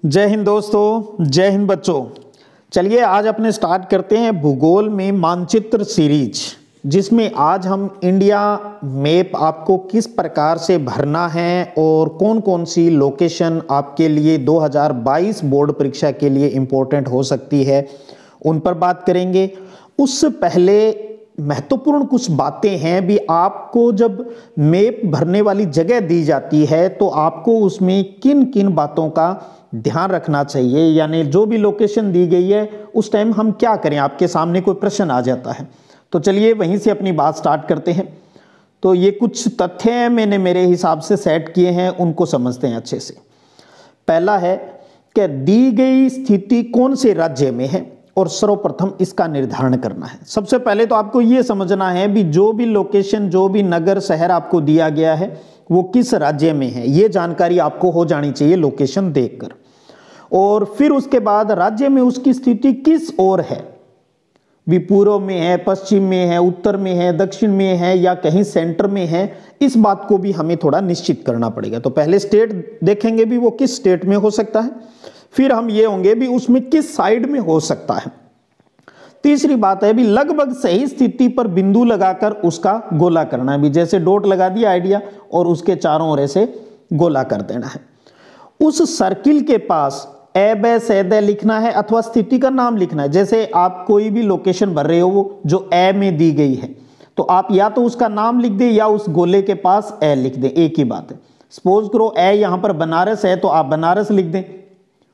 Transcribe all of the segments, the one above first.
जय हिंद दोस्तों, जय हिंद बच्चों। चलिए आज अपने स्टार्ट करते हैं भूगोल में मानचित्र सीरीज, जिसमें आज हम इंडिया मैप आपको किस प्रकार से भरना है और कौन कौन सी लोकेशन आपके लिए 2022 बोर्ड परीक्षा के लिए इम्पोर्टेंट हो सकती है उन पर बात करेंगे। उससे पहले महत्वपूर्ण कुछ बातें हैं भी। आपको जब मैप भरने वाली जगह दी जाती है तो आपको उसमें किन किन बातों का ध्यान रखना चाहिए, यानी जो भी लोकेशन दी गई है उस टाइम हम क्या करें। आपके सामने कोई प्रश्न आ जाता है तो चलिए वहीं से अपनी बात स्टार्ट करते हैं। तो ये कुछ तथ्य हैं मैंने मेरे हिसाब से सेट किए हैं, उनको समझते हैं अच्छे से। पहला है कि दी गई स्थिति कौन से राज्य में है और सर्वप्रथम इसका निर्धारण करना है। सबसे पहले तो आपको यह समझना है भी जो भी लोकेशन, जो भी नगर शहर आपको दिया गया है वो किस राज्य में है, ये जानकारी आपको हो जानी चाहिए लोकेशन देखकर। और फिर उसके बाद राज्य में उसकी स्थिति किस ओर है, भी पूर्व में है, पश्चिम में है, उत्तर में है, दक्षिण में है या कहीं सेंटर में है, इस बात को भी हमें थोड़ा निश्चित करना पड़ेगा। तो पहले स्टेट देखेंगे भी वो किस स्टेट में हो सकता है, फिर हम ये होंगे भी उसमें किस साइड में हो सकता है। तीसरी बात है भी लगभग सही स्थिति पर बिंदु लगाकर उसका गोला करना है, भी जैसे डॉट लगा दिया आइडिया और उसके चारों ओर ऐसे गोला कर देना है। उस सर्किल के पास ए बे से दे लिखना है अथवा स्थिति का नाम लिखना है। जैसे आप कोई भी लोकेशन भर रहे हो जो ए में दी गई है तो आप या तो उसका नाम लिख दें या उस गोले के पास ए लिख दें, एक ही बात है। सपोज करो ए यहां पर बनारस है तो आप बनारस लिख दें,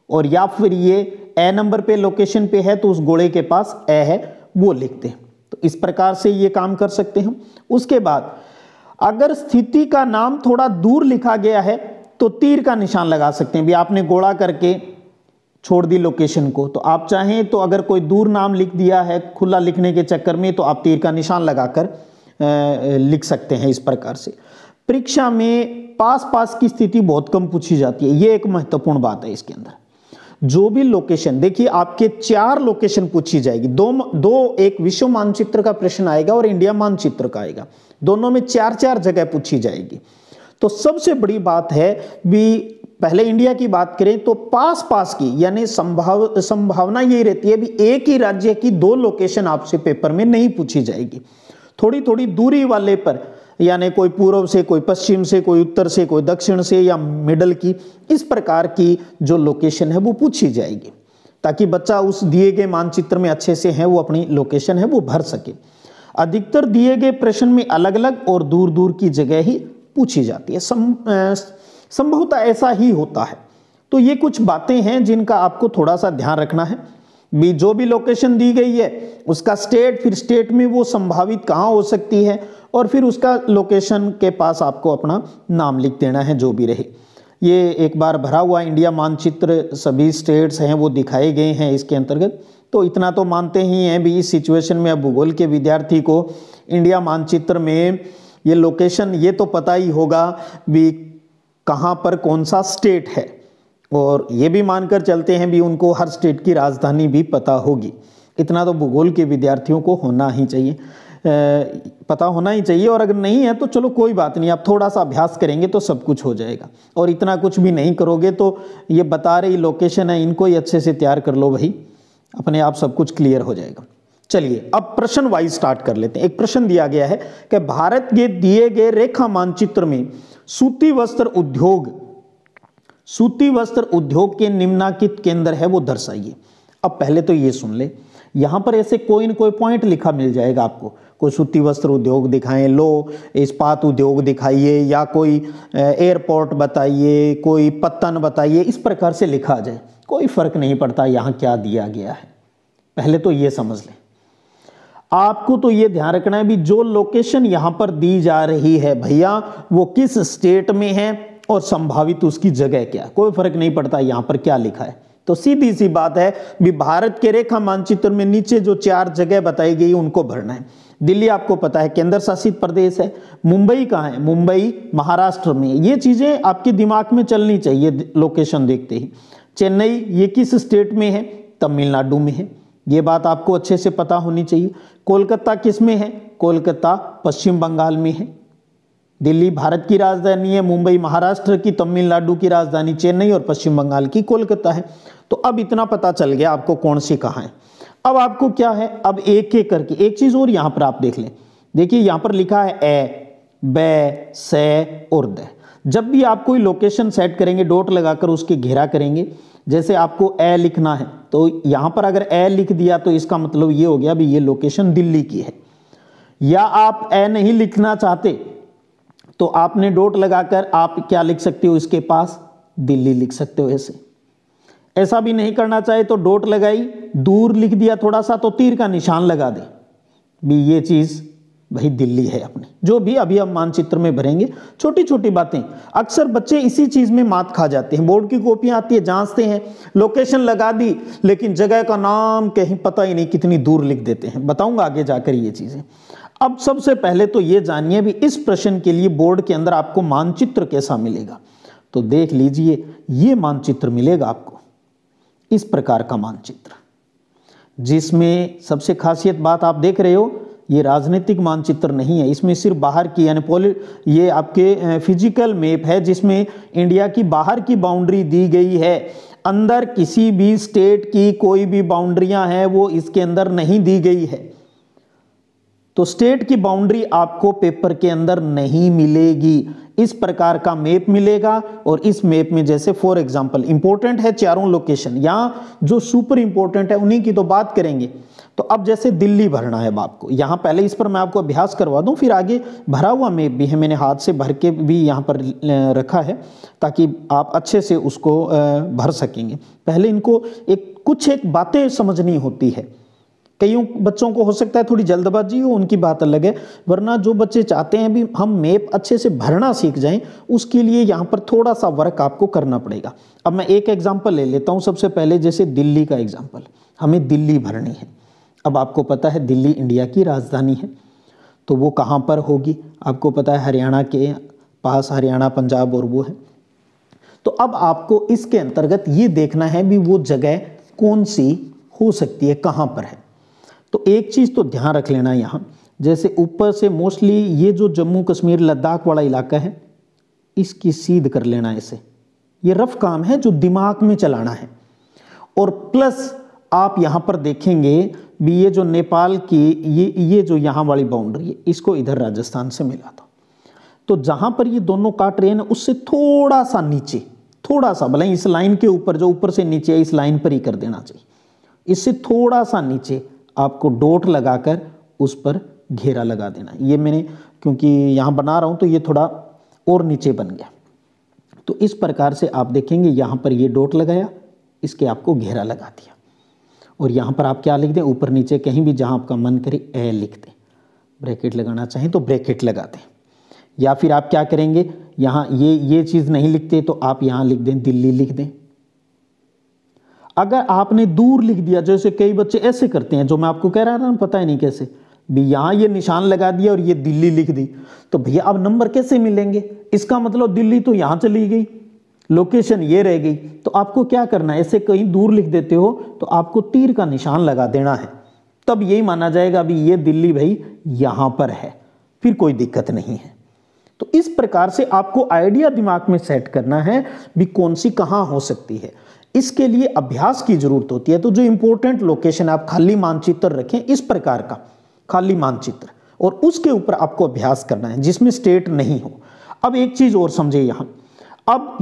और या फिर ये ए नंबर पे लोकेशन पे है तो उस गोले के पास ए है वो लिख दें। तो इस प्रकार से ये काम कर सकते हैं। उसके बाद अगर स्थिति का नाम थोड़ा दूर लिखा गया है तो तीर का निशान लगा सकते हैं। भी आपने गोला करके छोड़ दी लोकेशन को, तो आप चाहें तो अगर कोई दूर नाम लिख दिया है खुला लिखने के चक्कर में तो आप तीर का निशान लगाकर लिख सकते हैं। इस प्रकार से परीक्षा में पास पास की स्थिति बहुत कम पूछी जाती है, ये एक महत्वपूर्ण बात है इसके अंदर। जो भी लोकेशन, देखिए आपके 4 लोकेशन पूछी जाएगी, दो एक विश्व मानचित्र का प्रश्न आएगा और इंडिया मानचित्र का आएगा, दोनों में 4-4 जगह पूछी जाएगी। तो सबसे बड़ी बात है भी पहले इंडिया की बात करें तो पास पास की, यानी संभावना यही रहती है भी एक ही राज्य की 2 लोकेशन आपसे पेपर में नहीं पूछी जाएगी। थोड़ी थोड़ी दूरी वाले पर, यानी कोई पूर्व से, कोई पश्चिम से, कोई उत्तर से, कोई दक्षिण से या मिडल की, इस प्रकार की जो लोकेशन है वो पूछी जाएगी ताकि बच्चा उस दिए गए मानचित्र में अच्छे से है वो अपनी लोकेशन है वो भर सके। अधिकतर दिए गए प्रश्न में अलग अलग और दूर दूर की जगह ही पूछी जाती है, संभवतः ऐसा ही होता है। तो ये कुछ बातें हैं जिनका आपको थोड़ा सा ध्यान रखना है भी। जो भी लोकेशन दी गई है उसका स्टेट, फिर स्टेट में वो संभावित कहाँ हो सकती है, और फिर उसका लोकेशन के पास आपको अपना नाम लिख देना है जो भी रहे। ये एक बार भरा हुआ इंडिया मानचित्र सभी स्टेट्स हैं वो दिखाए गए हैं इसके अंतर्गत। तो इतना तो मानते ही हैं भी इस सिचुएशन में अब भूगोल के विद्यार्थी को इंडिया मानचित्र में ये लोकेशन ये तो पता ही होगा भी कहाँ पर कौन सा स्टेट है, और ये भी मानकर चलते हैं भी उनको हर स्टेट की राजधानी भी पता होगी। इतना तो भूगोल के विद्यार्थियों को होना ही चाहिए, पता होना ही चाहिए। और अगर नहीं है तो चलो कोई बात नहीं, आप थोड़ा सा अभ्यास करेंगे तो सब कुछ हो जाएगा। और इतना कुछ भी नहीं करोगे तो ये बता रही लोकेशन है इनको ही अच्छे से तैयार कर लो भाई, अपने आप सब कुछ क्लियर हो जाएगा। चलिए अब प्रश्न वाइज स्टार्ट कर लेते हैं। एक प्रश्न दिया गया है कि भारत के दिए गए रेखा मानचित्र में सूती वस्त्र उद्योग के निम्नलिखित केंद्र है वो दर्शाइए। अब पहले तो ये सुन ले, यहां पर ऐसे कोई न कोई पॉइंट लिखा मिल जाएगा आपको। कोई सूती वस्त्र उद्योग दिखाएं, लो इस्पात उद्योग दिखाइए, या कोई एयरपोर्ट बताइए, कोई पत्तन बताइए, इस प्रकार से लिखा जाए, कोई फर्क नहीं पड़ता यहां क्या दिया गया है। पहले तो ये समझ लें। आपको तो ये ध्यान रखना है भी जो लोकेशन यहां पर दी जा रही है भैया वो किस स्टेट में है और संभावित उसकी जगह क्या, कोई फर्क नहीं पड़ता यहां पर क्या लिखा है। तो सीधी सी बात है भी भारत के रेखा मानचित्र में नीचे जो 4 जगह बताई गई उनको भरना है। दिल्ली आपको पता है केंद्र शासित प्रदेश है। मुंबई कहाँ है? मुंबई महाराष्ट्र में। ये चीजें आपके दिमाग में चलनी चाहिए लोकेशन देखते ही। चेन्नई ये किस स्टेट में है? तमिलनाडु में है, ये बात आपको अच्छे से पता होनी चाहिए। कोलकाता किस में है? कोलकाता पश्चिम बंगाल में है। दिल्ली भारत की राजधानी है, मुंबई महाराष्ट्र की, तमिलनाडु की राजधानी चेन्नई और पश्चिम बंगाल की कोलकाता है। तो अब इतना पता चल गया आपको कौन सी कहाँ है। अब आपको क्या है, अब एक एक करके एक चीज और यहां पर आप देख लें। देखिए यहां पर लिखा है ए, बे, से और द। जब भी आप कोई लोकेशन सेट करेंगे डॉट लगाकर उसके घेरा करेंगे, जैसे आपको ए लिखना है तो यहां पर अगर ए लिख दिया तो इसका मतलब ये हो गया भी ये लोकेशन दिल्ली की है। या आप ए नहीं लिखना चाहते तो आपने डॉट लगाकर आप क्या लिख सकते हो, इसके पास दिल्ली लिख सकते हो। ऐसा भी नहीं करना चाहे तो डॉट लगाई, दूर लिख दिया थोड़ा सा तो तीर का निशान लगा दे भी ये चीज भाई दिल्ली है अपनी। जो भी अभी हम मानचित्र में भरेंगे, छोटी छोटी बातें अक्सर बच्चे इसी चीज में मात खा जाते हैं। बोर्ड की कॉपियां आती है, जांचते हैं, लोकेशन लगा दी लेकिन जगह का नाम कहीं पता ही नहीं, कितनी दूर लिख देते हैं। बताऊंगा आगे जाकर ये चीजें। अब सबसे पहले तो ये जानिए भी इस प्रश्न के लिए बोर्ड के अंदर आपको मानचित्र कैसा मिलेगा। तो देख लीजिए ये मानचित्र मिलेगा आपको, इस प्रकार का मानचित्र, जिसमें सबसे खासियत बात आप देख रहे हो ये राजनीतिक मानचित्र नहीं है, इसमें सिर्फ बाहर की यानी ये आपके फिजिकल मैप है जिसमें इंडिया की बाहर की बाउंड्री दी गई है। अंदर किसी भी स्टेट की कोई भी बाउंड्रियां हैं वो इसके अंदर नहीं दी गई है। तो स्टेट की बाउंड्री आपको पेपर के अंदर नहीं मिलेगी, इस प्रकार का मैप मिलेगा। और इस मैप में जैसे फॉर एग्जांपल इंपॉर्टेंट है चारों लोकेशन, यहां जो सुपर इंपॉर्टेंट है उन्हीं की तो बात करेंगे। तो अब जैसे दिल्ली भरना है आपको, यहां पहले इस पर मैं आपको अभ्यास करवा दूं, फिर आगे भरा हुआ मैप भी है, मैंने हाथ से भर के भी यहां पर रखा है ताकि आप अच्छे से उसको भर सकेंगे। पहले इनको एक बातें समझनी होती है। कईयों बच्चों को हो सकता है थोड़ी जल्दबाजी हो, उनकी बात अलग है, वरना जो बच्चे चाहते हैं भी हम मैप अच्छे से भरना सीख जाएं, उसके लिए यहाँ पर थोड़ा सा वर्क आपको करना पड़ेगा। अब मैं एक एग्जांपल ले लेता हूँ। सबसे पहले जैसे दिल्ली का एग्जांपल, हमें दिल्ली भरनी है। अब आपको पता है दिल्ली इंडिया की राजधानी है, तो वो कहाँ पर होगी, आपको पता है हरियाणा के पास, हरियाणा पंजाब और वो है। तो अब आपको इसके अंतर्गत ये देखना है भी वो जगह कौन सी हो सकती है, कहाँ पर है। तो एक चीज़ तो ध्यान रख लेना यहाँ, जैसे ऊपर से मोस्टली ये जो जम्मू कश्मीर लद्दाख वाला इलाका है इसकी सीध कर लेना ऐसे, ये रफ काम है जो दिमाग में चलाना है। और प्लस आप यहाँ पर देखेंगे भी ये जो नेपाल की ये जो यहाँ वाली बाउंड्री है इसको इधर राजस्थान से मिला था। तो जहाँ पर ये दोनों काट रहे हैं ना उससे थोड़ा सा नीचे, थोड़ा सा भले इस लाइन के ऊपर, जो ऊपर से नीचे है इस लाइन पर ही कर देना चाहिए, इससे थोड़ा सा नीचे आपको डॉट लगाकर उस पर घेरा लगा देना। ये मैंने क्योंकि यहाँ बना रहा हूँ तो ये थोड़ा और नीचे बन गया। तो इस प्रकार से आप देखेंगे यहाँ पर ये डॉट लगाया, इसके आपको घेरा लगा दिया। और यहाँ पर आप क्या लिख दें, ऊपर नीचे कहीं भी जहाँ आपका मन करे ए लिख दें, ब्रैकेट लगाना चाहें तो ब्रैकेट लगा दें। या फिर आप क्या करेंगे, यहाँ ये चीज़ नहीं लिखते तो आप यहाँ लिख दें दिल्ली लिख दें। अगर आपने दूर लिख दिया, जैसे कई बच्चे ऐसे करते हैं जो मैं आपको कह रहा था, पता ही नहीं कैसे भी यहाँ ये निशान लगा दिया और ये दिल्ली लिख दी, तो भैया अब नंबर कैसे मिलेंगे, इसका मतलब दिल्ली तो यहाँ चली गई, लोकेशन ये रह गई। तो आपको क्या करना है, ऐसे कहीं दूर लिख देते हो तो आपको तीर का निशान लगा देना है, तब यही माना जाएगा अभी ये दिल्ली भाई यहाँ पर है, फिर कोई दिक्कत नहीं है। तो इस प्रकार से आपको आइडिया दिमाग में सेट करना है भी कौन सी कहाँ हो सकती है। इसके लिए अभ्यास की जरूरत होती है। तो जो इंपॉर्टेंट लोकेशन आप खाली मानचित्र रखें, इस प्रकार का खाली मानचित्र, और उसके ऊपर आपको अभ्यास करना है जिसमें स्टेट नहीं हो। अब एक चीज और समझे यहाँ, अब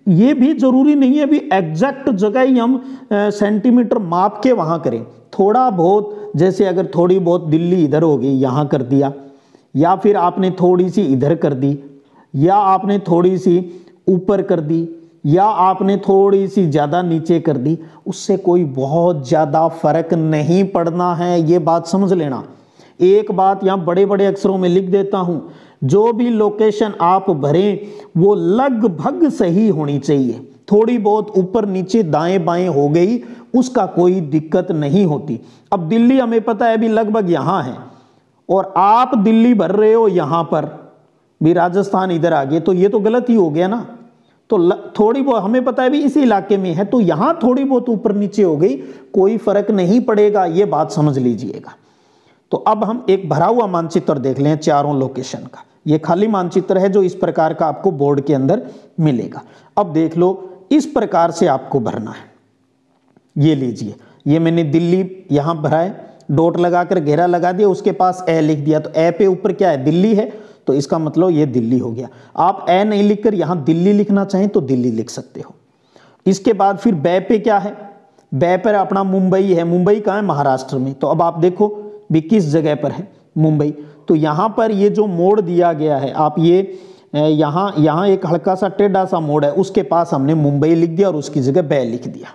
ये भी जरूरी नहीं है भी एग्जैक्ट जगह ही हम सेंटीमीटर माप के वहां करें। थोड़ा बहुत, जैसे अगर थोड़ी बहुत दिल्ली इधर हो गई यहां कर दिया, या फिर आपने थोड़ी सी इधर कर दी, या आपने थोड़ी सी ऊपर कर दी, या आपने थोड़ी सी ज्यादा नीचे कर दी, उससे कोई बहुत ज्यादा फर्क नहीं पड़ना है, ये बात समझ लेना। एक बात यहां बड़े बड़े अक्षरों में लिख देता हूं, जो भी लोकेशन आप भरें वो लगभग सही होनी चाहिए। थोड़ी बहुत ऊपर नीचे दाएं बाएं हो गई उसका कोई दिक्कत नहीं होती। अब दिल्ली हमें पता है भी लगभग यहां है, और आप दिल्ली भर रहे हो यहां पर भी, राजस्थान इधर आ गए, तो ये तो गलत ही हो गया ना। तो थोड़ी बहुत हमें पता है भी इसी इलाके में है, तो यहां थोड़ी बहुत ऊपर नीचे हो गई, कोई फर्क नहीं पड़ेगा, ये बात समझ लीजिएगा। तो अब हम एक भरा हुआ मानचित्र देख लें चारों लोकेशन का। ये खाली मानचित्र है जो इस प्रकार का आपको बोर्ड के अंदर मिलेगा। अब देख लो, इस प्रकार से आपको भरना है। ये लीजिए, ये मैंने दिल्ली यहां भरा है, डॉट लगाकर घेरा लगा दिया, उसके पास ए लिख दिया, तो ए पे ऊपर क्या है, दिल्ली है, तो इसका मतलब ये दिल्ली हो गया। आप ए नहीं लिखकर यहां दिल्ली लिखना चाहें तो दिल्ली लिख सकते हो। इसके बाद फिर बै पे क्या है, बै पर अपना मुंबई है। मुंबई कहाँ है, महाराष्ट्र में। तो अब आप देखो भी किस जगह पर है, मुंबई। तो यहां पर ये जो मोड़ दिया गया है, आप ये यहाँ एक हल्का सा टेढ़ा सा मोड़ है, उसके पास हमने मुंबई लिख दिया और उसकी जगह बै लिख दिया,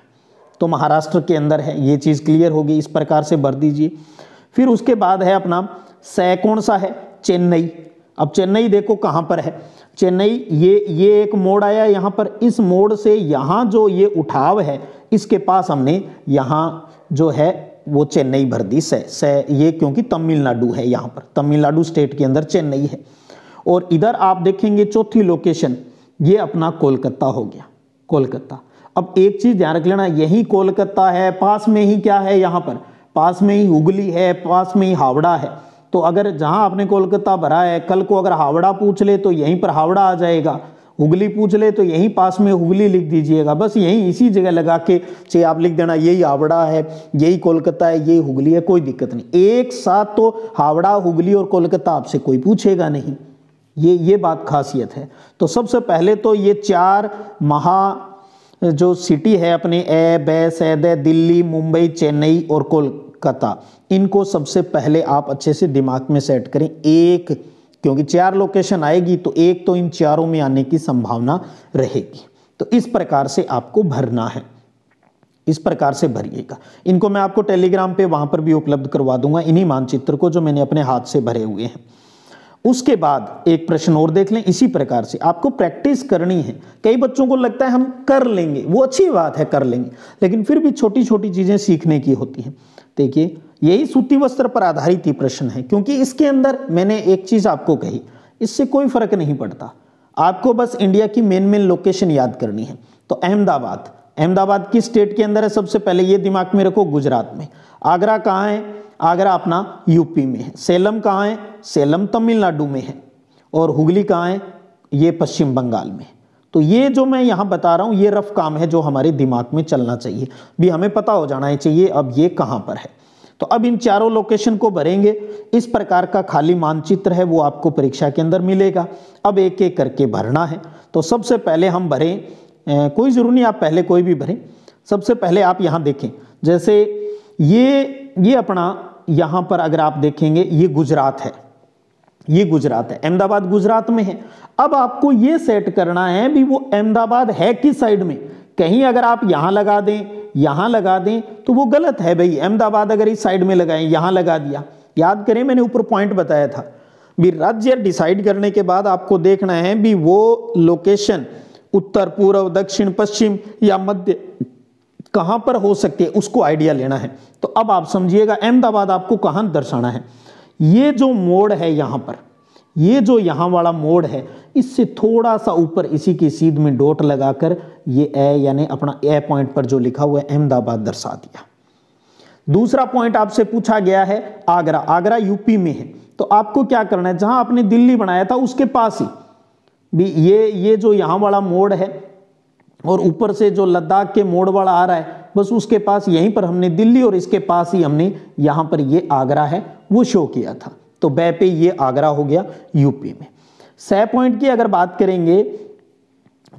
तो महाराष्ट्र के अंदर है। ये चीज़ क्लियर होगी, इस प्रकार से भर दीजिए। फिर उसके बाद है अपना सै, कौन सा है, चेन्नई। अब चेन्नई देखो कहाँ पर है, चेन्नई ये एक मोड़ आया यहाँ पर, इस मोड़ से यहाँ जो ये उठाव है इसके पास हमने यहाँ जो है वो चेन्नई भर दी, सै ये, क्योंकि तमिलनाडु है, यहाँ पर तमिलनाडु स्टेट के अंदर चेन्नई है। और इधर आप देखेंगे चौथी लोकेशन, ये अपना कोलकाता हो गया, कोलकाता। अब एक चीज ध्यान रख लेना, यही कोलकाता है, पास में ही क्या है, यहाँ पर पास में ही हुगली है, पास में ही हावड़ा है। तो अगर जहां आपने कोलकाता भरा है, कल को अगर हावड़ा पूछ ले तो यहीं पर हावड़ा आ जाएगा, हुगली पूछ ले तो यहीं पास में हुगली लिख दीजिएगा, बस यहीं इसी जगह लगा के चाहे आप लिख देना यही हावड़ा है, यही कोलकाता है, यही हुगली है, कोई दिक्कत नहीं। एक साथ तो हावड़ा, हुगली और कोलकाता आपसे कोई पूछेगा नहीं, ये बात खासियत है। तो सबसे पहले तो ये चार जो सिटी है अपने, ए, बै, सैदे, दिल्ली, मुंबई, चेन्नई और कोलकाता, इनको सबसे पहले आप अच्छे से दिमाग में सेट करें। एक, क्योंकि चार लोकेशन आएगी तो एक तो इन चारों में आने की संभावना रहेगी। तो इस प्रकार से आपको भरना है, इस प्रकार से भरिएगा। इनको मैं आपको टेलीग्राम पे वहां पर भी उपलब्ध करवा दूंगा, इन्हीं मानचित्र को जो मैंने अपने हाथ से भरे हुए हैं। उसके बाद एक प्रश्न और देख लें, इसी प्रकार से आपको प्रैक्टिस करनी है। कई बच्चों को लगता है हम कर लेंगे, वो अच्छी बात है, कर लेंगे, लेकिन फिर भी छोटी छोटी चीजें सीखने की होती हैं। देखिए, यही सूती वस्त्र पर आधारित ही प्रश्न है, क्योंकि इसके अंदर मैंने एक चीज आपको कही, इससे कोई फर्क नहीं पड़ता, आपको बस इंडिया की मेन लोकेशन याद करनी है। तो अहमदाबाद, अहमदाबाद किस स्टेट के अंदर है, सबसे पहले ये दिमाग में रखो, गुजरात में। आगरा कहाँ है, आगरा अपना यूपी में है। सेलम कहाँ है, सेलम तमिलनाडु में है। और हुगली कहाँ है, ये पश्चिम बंगाल में। तो ये जो मैं यहाँ बता रहा हूँ ये रफ काम है जो हमारे दिमाग में चलना चाहिए, भी हमें पता हो जाना चाहिए अब ये कहाँ पर है। तो अब इन चारों लोकेशन को भरेंगे, इस प्रकार का खाली मानचित्र है वो आपको परीक्षा के अंदर मिलेगा। अब एक एक करके भरना है। तो सबसे पहले हम भरें, कोई जरूरी नहीं आप पहले कोई भी भरें। सबसे पहले आप यहाँ देखें, जैसे ये अपना यहाँ पर अगर आप देखेंगे ये गुजरात है, ये गुजरात है, अहमदाबाद गुजरात में है। अब आपको ये सेट करना है भी वो अहमदाबाद है किस साइड में। कहीं अगर आप यहाँ लगा दें, यहाँ लगा दें तो वो गलत है भाई। अहमदाबाद अगर इस साइड में लगाएं, यहाँ लगा दिया, याद करें मैंने ऊपर पॉइंट बताया था भी राज्य डिसाइड करने के बाद आपको देखना है भी वो लोकेशन उत्तर, पूर्व, दक्षिण, पश्चिम या मध्य कहां पर हो सकती है, उसको आइडिया लेना है। तो अब आप समझिएगा अहमदाबाद आपको कहां दर्शाना है। ये जो मोड़ है यहां पर, ये जो यहां वाला मोड़ है, इससे थोड़ा सा ऊपर इसी की सीध में डॉट लगाकर ये ए यानी अपना ए पॉइंट पर जो लिखा हुआ है अहमदाबाद दर्शा दिया। दूसरा पॉइंट आपसे पूछा गया है आगरा, आगरा यूपी में है। तो आपको क्या करना है, जहां आपने दिल्ली बनाया था उसके पास ही भी ये जो यहां वाला मोड़ है और ऊपर से जो लद्दाख के मोड़ वाला आ रहा है, बस उसके पास यहीं पर हमने दिल्ली और इसके पास ही हमने यहां पर ये आगरा है वो शो किया था। तो बै पे ये आगरा हो गया यूपी में। सै पॉइंट की अगर बात करेंगे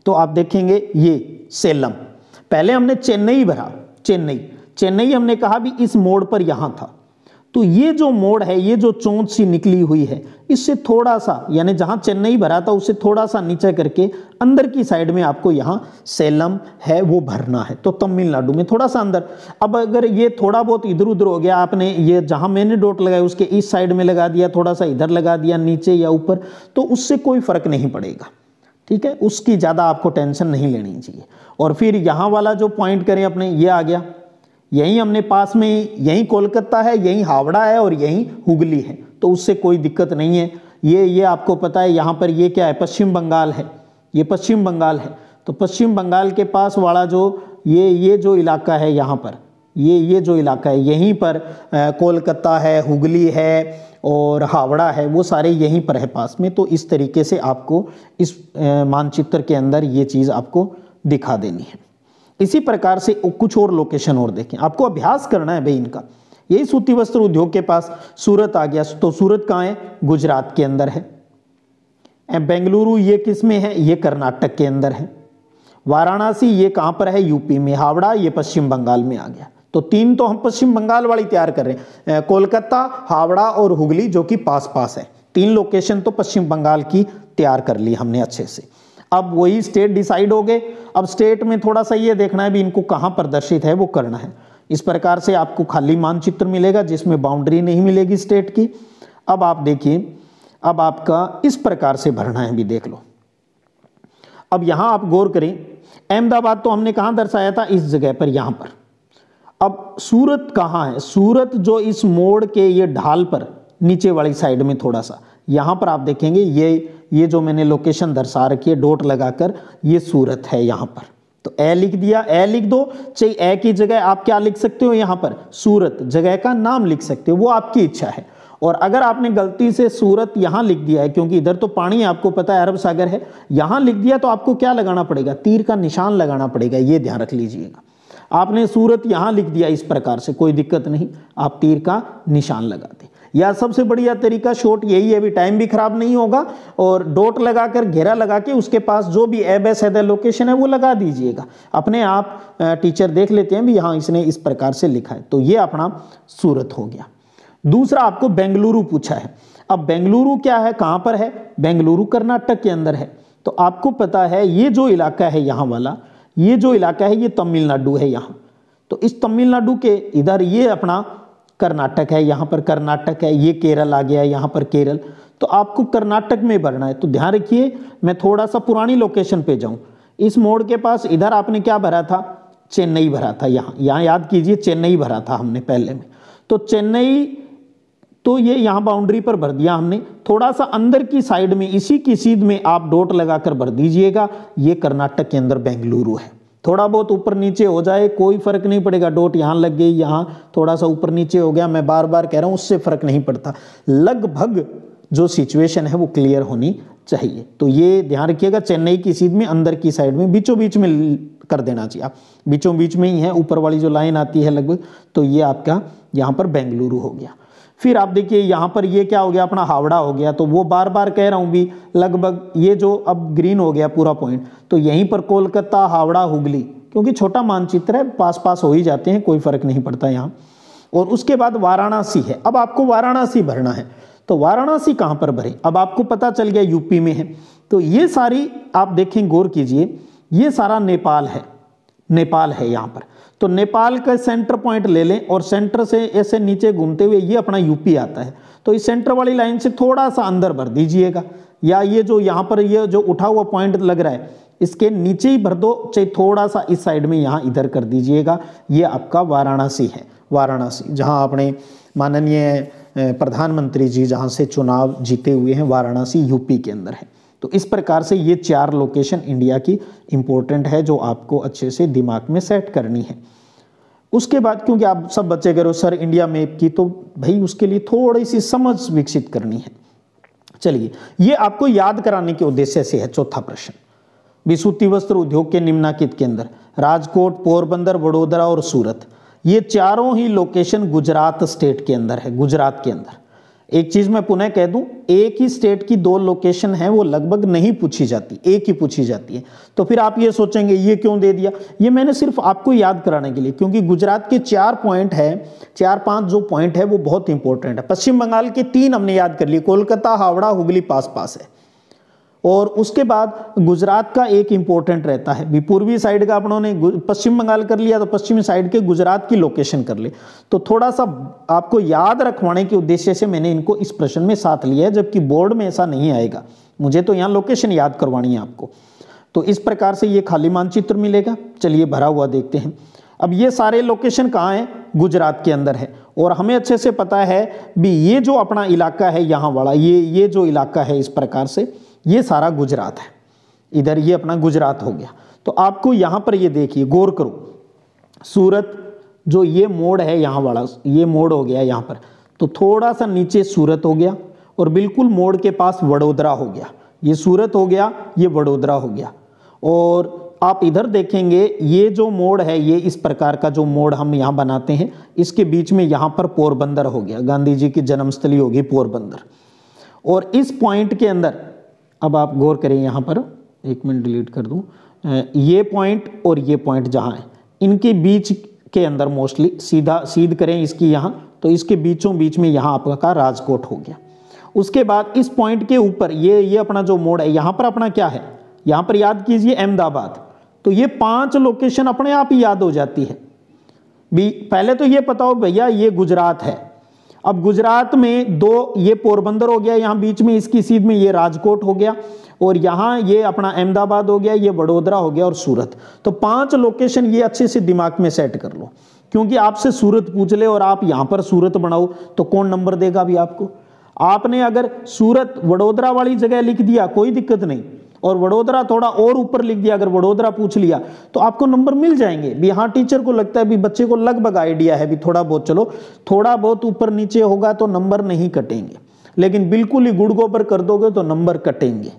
तो आप देखेंगे ये सेलम, पहले हमने चेन्नई भरा, चेन्नई हमने कहा भी इस मोड़ पर यहां था। तो ये जो मोड़ है, ये जो चोंच सी निकली हुई है, इससे थोड़ा सा यानी जहां चेन्नई भरा था उससे थोड़ा सा नीचे करके अंदर की साइड में आपको यहां सेलम है वो भरना है। तो तमिलनाडु में थोड़ा सा अंदर। अब अगर ये थोड़ा बहुत इधर उधर हो गया, आपने ये जहां मैंने डॉट लगाया उसके इस साइड में लगा दिया, थोड़ा सा इधर लगा दिया नीचे या ऊपर, तो उससे कोई फर्क नहीं पड़ेगा, ठीक है, उसकी ज्यादा आपको टेंशन नहीं लेनी चाहिए। और फिर यहाँ वाला जो पॉइंट करें अपने, ये आ गया, यहीं हमने पास में यहीं कोलकाता है, यहीं हावड़ा है और यहीं हुगली है, तो उससे कोई दिक्कत नहीं है। ये आपको पता है यहाँ पर ये क्या है, पश्चिम बंगाल है, ये पश्चिम बंगाल है। तो पश्चिम बंगाल के पास वाला जो ये जो इलाका है यहाँ पर, ये जो इलाका है यहीं पर कोलकाता है, हुगली है और हावड़ा है, वो सारे यहीं पर है पास में। तो इस तरीके से आपको इस मानचित्र के अंदर ये चीज़ आपको दिखा देनी है। इसी प्रकार से कुछ और लोकेशन और देखें, आपको अभ्यास करना है भाई इनका। यही सूती वस्त्र उद्योग के पास सूरत आ गया, तो सूरत कहाँ है? गुजरात के अंदर है। बेंगलुरु ये किस में है? ये कर्नाटक के अंदर है। वाराणसी ये कहाँ पर है? यूपी में। हावड़ा ये पश्चिम बंगाल में आ गया। तो तीन तो हम पश्चिम बंगाल वाली तैयार कर रहे हैं, कोलकाता, हावड़ा और हुगली, जो कि पास पास है। तीन लोकेशन तो पश्चिम बंगाल की तैयार कर ली हमने अच्छे से। अब वही स्टेट डिसाइड हो गए। अब स्टेट में थोड़ा सा ये देखना है भी इनको कहाँ प्रदर्शित है वो करना है। इस प्रकार से आपको खाली मानचित्र मिलेगा जिसमें बाउंड्री नहीं मिलेगी स्टेट की। अब आप देखिए, अब आपका इस प्रकार से भरना है भी, देख लो। अब यहां आप गौर करें, अहमदाबाद तो हमने कहां दर्शाया था? इस जगह पर, यहां पर। अब सूरत कहां है? सूरत जो इस मोड़ के ये ढाल पर नीचे वाली साइड में थोड़ा सा, यहां पर आप देखेंगे ये जो मैंने लोकेशन दर्शा रखी है डॉट लगाकर, ये सूरत है यहां पर। तो ए लिख दिया, ए लिख दो, चाहे ए की जगह आप क्या लिख सकते हो यहां पर? सूरत, जगह का नाम लिख सकते हो, वो आपकी इच्छा है। और अगर आपने गलती से सूरत यहां लिख दिया है, क्योंकि इधर तो पानी आपको पता है अरब सागर है, यहां लिख दिया, तो आपको क्या लगाना पड़ेगा? तीर का निशान लगाना पड़ेगा, ये ध्यान रख लीजिएगा। आपने सूरत यहां लिख दिया इस प्रकार से, कोई दिक्कत नहीं, आप तीर का निशान लगा दें। या सबसे बढ़िया तरीका शॉर्ट यही है, भी टाइम भी खराब नहीं होगा, और डॉट लगाकर घेरा लगा के उसके पास जो भी एबेसेदा लोकेशन है वो लगा दीजिएगा। अपने आप टीचर देख लेते हैं भी यहाँ इसने इस प्रकार से लिखा है। तो ये अपना सूरत हो गया। दूसरा आपको बेंगलुरु पूछा है। अब बेंगलुरु क्या है, कहां पर है? बेंगलुरु कर्नाटक के अंदर है। तो आपको पता है ये जो इलाका है यहां वाला, ये जो इलाका है ये तमिलनाडु है यहां। तो इस तमिलनाडु के इधर ये अपना कर्नाटक है, यहां पर कर्नाटक है, ये केरल आ गया यहां पर केरल। तो आपको कर्नाटक में भरना है। तो ध्यान रखिए, मैं थोड़ा सा पुरानी लोकेशन पे जाऊं। इस मोड़ के पास इधर आपने क्या भरा था? चेन्नई भरा था। यहां याद कीजिए, चेन्नई भरा था हमने पहले में। तो चेन्नई, तो ये यहां बाउंड्री पर भर दिया हमने। थोड़ा सा अंदर की साइड में, इसी की सीध में आप डॉट लगाकर भर दीजिएगा, ये कर्नाटक के अंदर बेंगलुरु है। थोड़ा बहुत ऊपर नीचे हो जाए कोई फर्क नहीं पड़ेगा, डॉट यहां लग गई, यहां थोड़ा सा ऊपर नीचे हो गया, मैं बार बार कह रहा हूं, उससे फर्क नहीं पड़ता। लगभग जो सिचुएशन है वो क्लियर होनी चाहिए। तो ये ध्यान रखिएगा, चेन्नई की सीध में अंदर की साइड में बीचों बीच में कर देना चाहिए। आप बीचों बीच में ही है, ऊपर वाली जो लाइन आती है लगभग, तो ये आपका यहां पर बेंगलुरु हो गया। फिर आप देखिए यहां पर ये क्या हो गया? अपना हावड़ा हो गया। तो वो बार बार कह रहा हूं भी, लगभग ये जो अब ग्रीन हो गया पूरा पॉइंट, तो यहीं पर कोलकाता, हावड़ा, हुगली, क्योंकि छोटा मानचित्र है, पास पास हो ही जाते हैं, कोई फर्क नहीं पड़ता यहाँ। और उसके बाद वाराणसी है। अब आपको वाराणसी भरना है। तो वाराणसी कहां पर भरे? अब आपको पता चल गया यूपी में है। तो ये सारी आप देखें, गौर कीजिए, ये सारा नेपाल है, नेपाल है यहाँ पर। तो नेपाल का सेंटर पॉइंट ले लें और सेंटर से ऐसे नीचे घूमते हुए ये अपना यूपी आता है। तो इस सेंटर वाली लाइन से थोड़ा सा अंदर भर दीजिएगा, या ये जो यहाँ पर ये जो उठा हुआ पॉइंट लग रहा है इसके नीचे ही भर दो, चाहे थोड़ा सा इस साइड में यहाँ इधर कर दीजिएगा। ये आपका वाराणसी है। वाराणसी जहाँ अपने माननीय प्रधानमंत्री जी जहाँ से चुनाव जीते हुए हैं, वाराणसी यूपी के अंदर है। तो इस प्रकार से ये 4 लोकेशन इंडिया की इंपॉर्टेंट है जो आपको अच्छे से दिमाग में सेट करनी है। उसके बाद, क्योंकि आप सब बच्चे कह रहे हो सर इंडिया मैप की, तो भाई उसके लिए थोड़ी सी समझ विकसित करनी है। चलिए, ये आपको याद कराने के उद्देश्य से है। चौथा प्रश्न, विसूती वस्त्र उद्योग के निम्नलिखित के अंदर राजकोट, पोरबंदर, वडोदरा और सूरत, ये चारों ही लोकेशन गुजरात स्टेट के अंदर है। गुजरात के अंदर एक चीज मैं पुनः कह दूं, एक ही स्टेट की 2 लोकेशन है वो लगभग नहीं पूछी जाती, एक ही पूछी जाती है। तो फिर आप ये सोचेंगे ये क्यों दे दिया? ये मैंने सिर्फ आपको याद कराने के लिए, क्योंकि गुजरात के 4 पॉइंट है, 4-5 जो पॉइंट है वो बहुत इंपॉर्टेंट है। पश्चिम बंगाल के 3 हमने याद कर लिए, कोलकाता, हावड़ा, हुगली पास पास है। और उसके बाद गुजरात का एक इंपॉर्टेंट रहता है, भी पूर्वी साइड का अपनों ने पश्चिम बंगाल कर लिया, तो पश्चिमी साइड के गुजरात की लोकेशन कर ले। तो थोड़ा सा आपको याद रखवाने के उद्देश्य से मैंने इनको इस प्रश्न में साथ लिया है, जबकि बोर्ड में ऐसा नहीं आएगा। मुझे तो यहाँ लोकेशन याद करवानी है आपको। तो इस प्रकार से ये खाली मानचित्र मिलेगा। चलिए भरा हुआ देखते हैं। अब ये सारे लोकेशन कहाँ हैं? गुजरात के अंदर है। और हमें अच्छे से पता है भी ये जो अपना इलाका है यहाँ वाला, ये जो इलाका है इस प्रकार से, ये सारा गुजरात है। इधर ये अपना गुजरात हो गया। तो आपको यहाँ पर ये देखिए, गौर करो, सूरत जो ये मोड़ है यहाँ वाला, ये मोड़ हो गया यहाँ पर। तो थोड़ा सा नीचे सूरत हो गया और बिल्कुल मोड़ के पास वडोदरा हो गया। ये सूरत हो गया, ये वडोदरा हो गया। और आप इधर देखेंगे ये जो मोड़ है, ये इस प्रकार का जो मोड़ हम यहाँ बनाते हैं, इसके बीच में यहाँ पर पोरबंदर हो गया, गांधी जी की जन्मस्थली होगी पोरबंदर। और इस पॉइंट के अंदर अब आप गौर करें, यहाँ पर 1 मिनट डिलीट कर दूँ, ये पॉइंट और ये पॉइंट जहाँ है, इनके बीच के अंदर मोस्टली सीध करें इसकी यहाँ, तो इसके बीचों बीच में यहाँ आपका राजकोट हो गया। उसके बाद इस पॉइंट के ऊपर ये अपना जो मोड़ है, यहाँ पर अपना क्या है, यहाँ पर याद कीजिए अहमदाबाद। तो ये 5 लोकेशन अपने आप ही याद हो जाती है। पहले तो ये पता हो भैया ये गुजरात है। अब गुजरात में 2, ये पोरबंदर हो गया, यहाँ बीच में इसकी सीध में ये राजकोट हो गया, और यहाँ ये अपना अहमदाबाद हो गया, ये वडोदरा हो गया और सूरत। तो 5 लोकेशन ये अच्छे से दिमाग में सेट कर लो, क्योंकि आपसे सूरत पूछ ले और आप यहाँ पर सूरत बनाओ तो कौन नंबर देगा अभी आपको। आपने अगर सूरत वडोदरा वाली जगह लिख दिया कोई दिक्कत नहीं, और वडोदरा थोड़ा और ऊपर लिख दिया, अगर वडोदरा पूछ लिया तो आपको नंबर मिल जाएंगे भी। हाँ, टीचर को लगता है भी बच्चे को लगभग आइडिया है भी थोड़ा बहुत, चलो थोड़ा बहुत ऊपर नीचे होगा तो नंबर नहीं कटेंगे, लेकिन बिल्कुल ही गुड़ गोबर कर दोगे तो नंबर कटेंगे।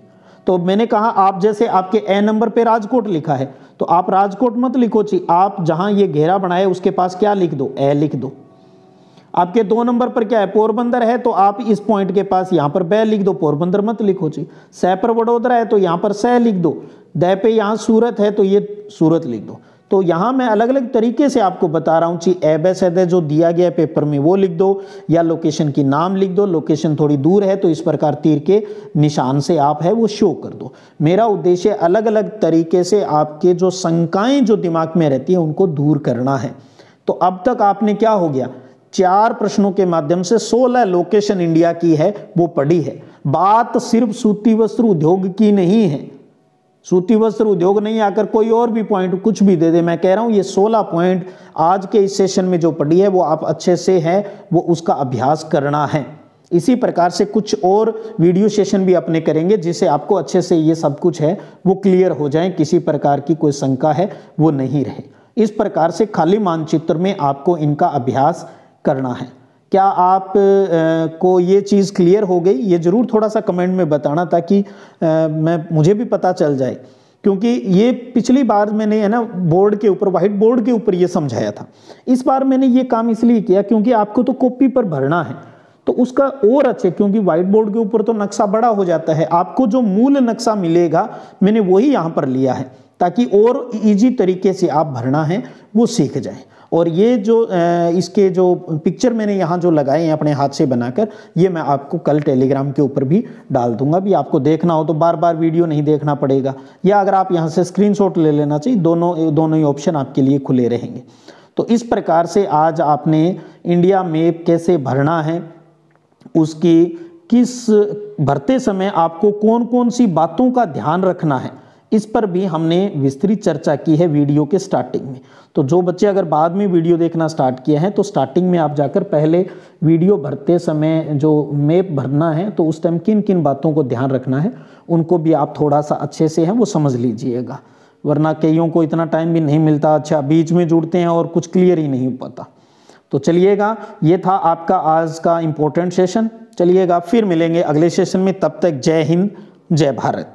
तो मैंने कहा आप जैसे आपके ए नंबर पे राजकोट लिखा है तो आप राजकोट मत लिखो जी, आप जहां ये घेरा बनाए उसके पास क्या लिख दो, ए लिख दो। आपके 2 नंबर पर क्या है, पोरबंदर है, तो आप इस पॉइंट के पास यहां पर बै लिख दो, पोरबंदर मत लिखो जी। सै पर वडोदरा है तो यहां पर सै लिख दो, दै पे यहां सूरत है तो ये सूरत लिख दो। तो यहां मैं अलग अलग तरीके से आपको बता रहा हूं जी, ए सैदे जो दिया गया पेपर में वो लिख दो, या लोकेशन की नाम लिख दो, लोकेशन थोड़ी दूर है तो इस प्रकार तीर के निशान से आप है वो शो कर दो। मेरा उद्देश्य अलग अलग तरीके से आपके जो शंकाएं जो दिमाग में रहती है उनको दूर करना है। तो अब तक आपने क्या हो गया, 4 प्रश्नों के माध्यम से 16 लोकेशन इंडिया की है वो पढ़ी है। बात सिर्फ सूती वस्त्र उद्योग की नहीं है, सूती वस्त्र उद्योग नहीं आकर कोई और भी पॉइंट कुछ भी दे दे। मैं कह रहा हूं ये 16 पॉइंट आज के इस सेशन में जो पढ़ी है वो आप अच्छे से है वो उसका अभ्यास करना है। इसी प्रकार से कुछ और वीडियो सेशन भी अपने करेंगे जिससे आपको अच्छे से ये सब कुछ है वो क्लियर हो जाए, किसी प्रकार की कोई शंका है वो नहीं रहे। इस प्रकार से खाली मानचित्र में आपको इनका अभ्यास करना है। क्या आप को ये चीज़ क्लियर हो गई, ये जरूर थोड़ा सा कमेंट में बताना ताकि मुझे भी पता चल जाए, क्योंकि ये पिछली बार मैंने है ना बोर्ड के ऊपर, व्हाइट बोर्ड के ऊपर ये समझाया था। इस बार मैंने ये काम इसलिए किया क्योंकि आपको तो कॉपी पर भरना है तो उसका और अच्छे, क्योंकि व्हाइट बोर्ड के ऊपर तो नक्शा बड़ा हो जाता है, आपको जो मूल नक्शा मिलेगा मैंने वही यहाँ पर लिया है ताकि और इजी तरीके से आप भरना है वो सीख जाए। और ये जो इसके जो पिक्चर मैंने यहाँ जो लगाए हैं अपने हाथ से बनाकर, ये मैं आपको कल टेलीग्राम के ऊपर भी डाल दूंगा। भी आपको देखना हो तो बार बार वीडियो नहीं देखना पड़ेगा, या अगर आप यहाँ से स्क्रीनशॉट ले लेना चाहिए, दोनों ही ऑप्शन आपके लिए खुले रहेंगे। तो इस प्रकार से आज आपने इंडिया मैप कैसे भरना है, उसकी किस भरते समय आपको कौन कौन सी बातों का ध्यान रखना है, इस पर भी हमने विस्तृत चर्चा की है वीडियो के स्टार्टिंग में। तो जो बच्चे अगर बाद में वीडियो देखना स्टार्ट किए हैं तो स्टार्टिंग में आप जाकर पहले वीडियो भरते समय जो मैप भरना है तो उस टाइम किन किन बातों को ध्यान रखना है उनको भी आप थोड़ा सा अच्छे से है वो समझ लीजिएगा, वरना कईयों को इतना टाइम भी नहीं मिलता, अच्छा बीच में जुड़ते हैं और कुछ क्लियर ही नहीं पता। तो चलिएगा, ये था आपका आज का इम्पोर्टेंट सेशन। चलिएगा फिर मिलेंगे अगले सेशन में, तब तक जय हिंद जय भारत।